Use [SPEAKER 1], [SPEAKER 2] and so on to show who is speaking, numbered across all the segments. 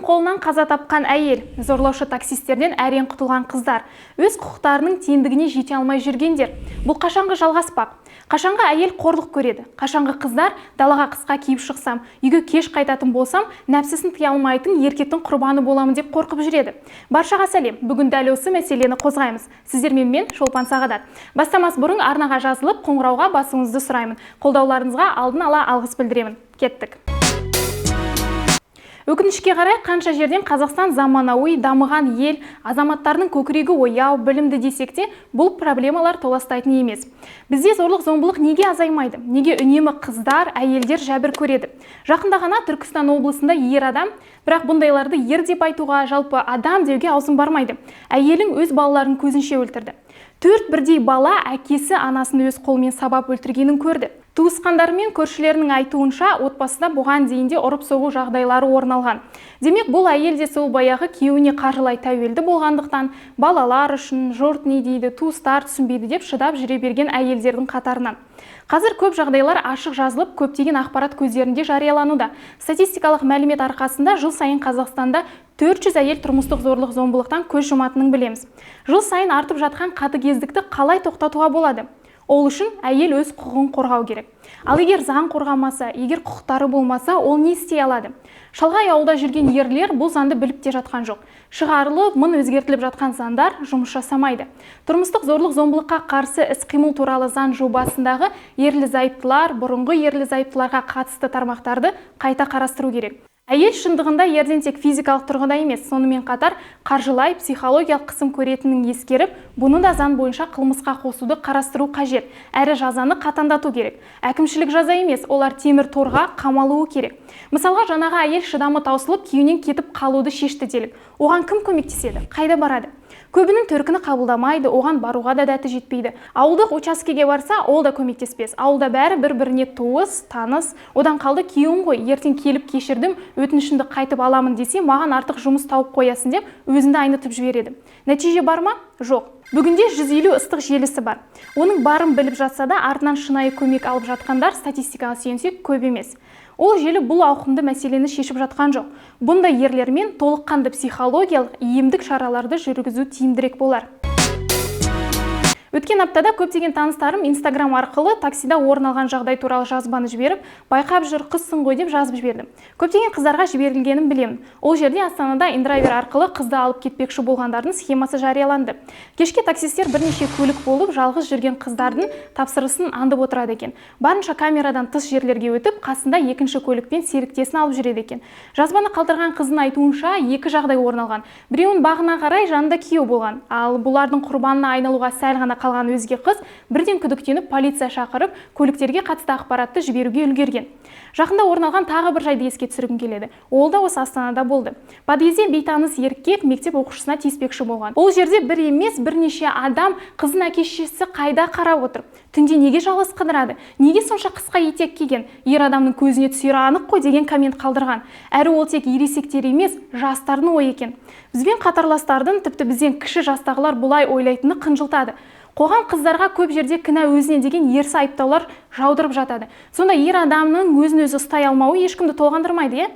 [SPEAKER 1] қолынан қаза тапқан әйел, зорлаушы таксистерден әрең құтылған қыздар, өз құқықтарының теңдігіне жете алмай жүргендер. Бұл қашанғы жалғаспақ? Қашанғы әйел қорлық көреді? Қашанғы қыздар далаға қысқа киіп шықсам, үйге кеш қайтатын болсам, нәпсісін тыя алмайтын еркектің құрбаны боламын деп қорқып жүреді? Баршаға сәлем. Бүгін дәл осы мәселені қозғаймыз. Сіздермен мен Шолпан Сағадат. Бастамас бұрын арнаға жазылып, қоңырауға басуыңызды сұраймын. Қолдауларыңызға алдын ала алғыс білдіремін. Кеттік. Өкінішке қарай, қанша жерден Қазақстан заманауи дамыған ел, азаматтарының көкірегі ояу, білімді десек те, бұл проблемалар толастайтын емес. Бізде зорлық-зомбылық неге азаймайды? Неге үнемі қыздар, әйелдер жәбір көреді? Жақында ғана Түркістан облысында ер адам, бірақ бұндайларды ер деп айтуға, жалпы адам деуге аузым бармайды. Әйелің өз балаларын көзінше өлтірді. 4 бірдей бала әкесі анасын өз қолымен сабап өлтіргенін көрді. Туысқандары мен көршілерінің айтуынша, отбасында бұған дейінде ұрып-соғу жағдайлары орын алған. Демек, бұл әйел де сол баяғы күйеуіне қаржылай тәуелді болғандықтан, балалар үшін жұрт не дейді, туыстар түсінбейді деп шыдап жүре берген әйелдердің қатарынан. Қазір көп жағдайлар ашық жазылып, көптеген ақпарат көздерінде жариялануда. Статистикалық мәлімет арқасында жыл сайын Қазақстанда 400 әйел тұрмыстық зорлық-зомбылықтан көз жұматынын білеміз. Жыл сайын артып жатқан қатыгездікті қалай тоқтатуға болады? Ол үшін әйел өз құқығын қорғау керек. Ал егер заң қорғамаса, егер құқықтары болмаса, ол не істей алады? Шалғай ауылда жүрген ерлер бұл заңды біліп те жатқан жоқ. Шығарылып, мың өзгертіліп жатқан заңдар жұмыс жасамайды. Тұрмыстық зорлық-зомбылыққа қарсы іс-қимыл туралы заң жобасындағы ерлі-зайыптылар, бұрынғы ерлі-зайыптыларға қатысты тармақтарды қайта қарастыру керек. Әйел шындығында ерден тек физикалық тұрғыда емес, сонымен қатар қаржылай, психологиялық қысым көретінін ескеріп, бұны да заң бойынша қылмысқа қосуды қарастыру қажет, әрі жазаны қатаңдату керек. Әкімшілік жаза емес, олар темір торға қамалуы керек. Мысалға, жаңағы әйел шыдамы таусылып, күйеуінен кетіп қалуды шешті делік. Оған кім көмектеседі? Қайда барады? Көбінің төркіні қабылдамайды, оған баруға да дәті жетпейді. Ауылдық учаскеге барса, ол да көмектеспес. Ауылда бәрі бір-біріне туыс, таныс. Одан қалды күйеуім ғой, ертең келіп кешірдім, өтінішімді қайтып аламын десе, маған артық жұмыс тауып қоясын деп, өзінді айнытып жібереді. Нәтиже бар ма? Жоқ. Бүгінде 150 ыстық желісі бар. Оның барын біліп жатса да, артынан шынайы көмек алып жатқандар статистикаға сүйенсек көп емес. Ол желі бұл ауқымды мәселені шешіп жатқан жоқ. Бұндай ерлермен толыққанды психологиялық, емдік шараларды жүргізу тиімдірек болар. Өткен аптада көптеген таныстарым Instagram арқылы таксида орын алған жағдай туралы жазбаны жіберіп, байқап жүр, қызсың ғой деп жазып жібердім. Көптеген қыздарға жіберілгенін білемін. Ол жерде Астанада индрайвер арқылы қызды алып кетпекші болғандардың схемасы жарияланды. Кешке таксистер бірнеше көлік болып, жалғыз жүрген қыздардың тапсырысын аңдып отырады екен. Барынша камерадан тыс жерлерге өтіп, қасында екінші көлікпен серіктесін алып жүреді екен. Жазбаны қалдырған қыздың айтуынша екі жағдай орын алған. Біреуін бағына қарай жанында күйеу болған, ал бұлардың құрбанына айналуға сәл ғана қалған өзге қыз бірден күдіктеніп полиция шақырып, көліктерге қатысты ақпаратты жіберуге үлгерген. Жақында орын алған тағы бір жайды еске түсіргім келеді. Ол да осы Астанада болды. Подъезде бейтаныс еркек мектеп оқушысына тиіспекші болған. Ол жерде бір емес, бірнеше адам қыздың әке-шешесі қайда қарап отыр. Түнде неге жалғыз қыдырады? Неге сонша қысқа етек киген? Ер адамның көзіне түсері анық қой деген коммент қалдырған. Әрі ол тек ересектер емес, жастардың ойы екен. Бізбен қатарластардың, тіпті бізден кіші жастағылар бұлай ойлайтыны қынжылтады. Қоғам қыздарға көп жерде кінә өзіне деген ерсі айыптаулар жаудырып жатады. Сонда ер адамның өзін-өзі ұстай алмауы ешкімді толғандырмайды, е?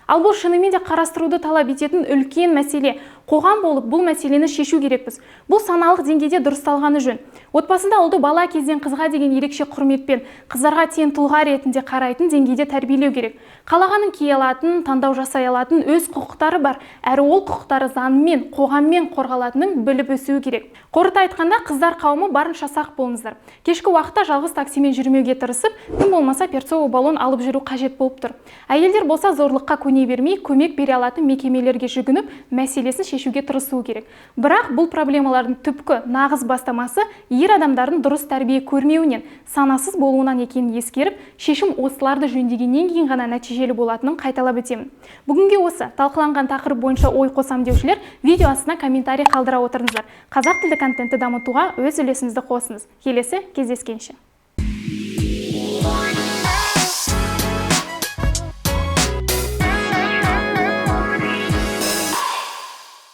[SPEAKER 1] Ал бұл шынымен де қарастыруды талап ететін үлкен мәселе. Қоғам болып бұл мәселені шешу керекпіз. Бұл саналық деңгейде дұрысталғаны жөн. Отбасында ұлды бала кезден қызға деген ерекше құрметпен, қыздарға тең тұлға ретінде қарайтын деңгейде тәрбиелеу керек. Қалағанын кие алатын, таңдау жасай алатын өз құқықтары бар, әрі ол құқықтары заңмен, қоғаммен қорғалатынын біліп өсуі керек. Қорыта айтқанда, қыздар қауымы барынша сақ болыңыздар. Кешкі уақытта жалғыз таксимен жүрмеуге тырысып, тым болмаса перцовый баллон алып жүру қажет болып тұр. Әйелдер болса зорлыққа көне бермей, көмек бере алатын мекемелерге жүгініп, мәселесін шешуге тырысуы керек. Бірақ бұл проблемалардың түпкі нағыз бастамасы ер адамдардың дұрыс тәрбие көрмеуінен, санасыз болуынан екенін ескеріп, шешім осыларды жөндегеннен кейін ғана нәтижелі болатынын қайталап өтемін. Бүгінге осы талқыланған тақырып бойынша ой қосам деушілер видео астына комментарий қалдыра отырыңыздар. Қазақ тілді контентті дамытуға өз үлесіңізді қосыңыз. Келесі кездескенше.